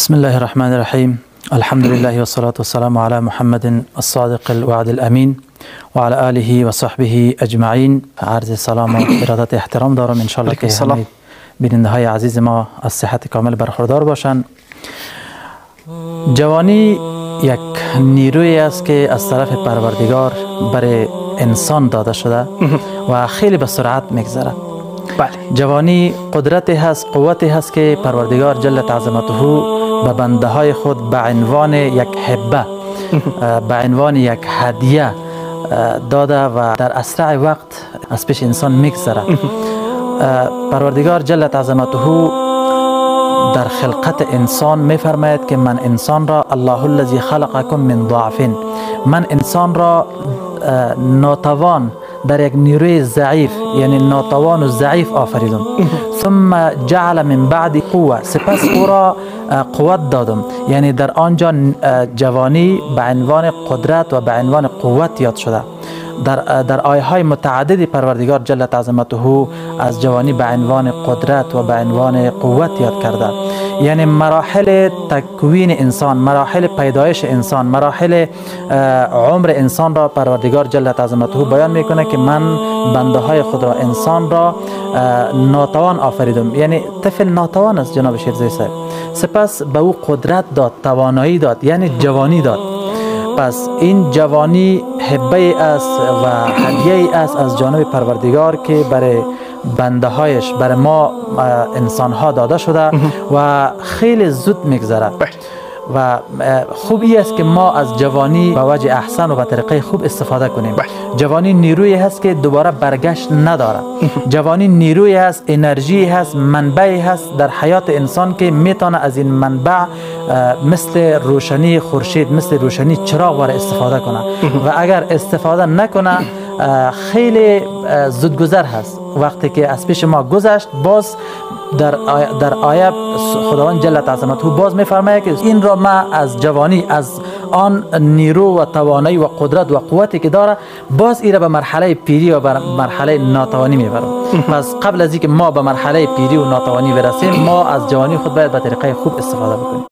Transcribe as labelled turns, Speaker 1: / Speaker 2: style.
Speaker 1: بسم الله الرحمن الرحيم. الحمد لله والصلاة والسلام على محمد الصادق الوعد الأمين وعلى آله وصحبه أجمعين. عرض سلام و ارادت احترام دارم ان شاء الله که همه بیننده های عزیز ما از صحت کامل برخوردار باشند. جوانی یک نیرویی است که از طرف پروردگار برای انسان داده شده و خیلی به سرعت میگذره. جوانی قدرتی هست، قوتی هست که پروردگار جل عظمته به بنده های خود به عنوان یک هبه، به عنوان یک هدیه داده و در اسرع وقت از پیش انسان میگذره. پروردگار جل عظمته در خلقت انسان میفرماید که من انسان را الله الذی خلقکم من ضعف، من انسان را ناتوان در یک نیروی ضعیف، یعنی ناتوان و ضعیف آفریدم. ثم جعل من بعد قوه، سپس او را قوت دادم، یعنی در آنجا جوانی به عنوان قدرت و به عنوان قوت یاد شده. در آیه های متعددی پروردگار جل عظمته از جوانی به عنوان قدرت و به عنوان قوت یاد کرده. یعنی مراحل تکوین انسان، مراحل پیدایش انسان، مراحل عمر انسان را پروردگار جل عظمته بیان میکنه که من بنده های خود را، انسان را ناتوان آفریدم. یعنی طفل ناتوان است جناب شیرزی صاحب، سپس به او قدرت داد، توانایی داد، یعنی جوانی داد. پس این جوانی هبه است و هدیه است از جانب پروردگار که برای بنده هایش، برای ما انسان ها داده شده و خیلی زود میگذره. و خوبی است که ما از جوانی به وجه احسن و به طریقه خوب استفاده کنیم. جوانی نیرویی هست که دوباره برگشت نداره. جوانی نیرویی هست، انرژی هست، منبعی هست در حیات انسان که میتونه از این منبع مثل روشنی خورشید، مثل روشنی چراغ واره استفاده کنه. و اگر استفاده نکنه خیلی زودگذر هست. وقتی که از پیش ما گذشت، باز در آیه خداوند جل عظمته باز میفرماید که این را ما از جوانی، از آن نیرو و توانایی و قدرت و قوتی که داره، باز این را به مرحله پیری و به مرحله ناتوانی میبرم. پس قبل از اینکه ما به مرحله پیری و ناتوانی برسیم، ما از جوانی خود باید به طریقه خوب استفاده بکنیم.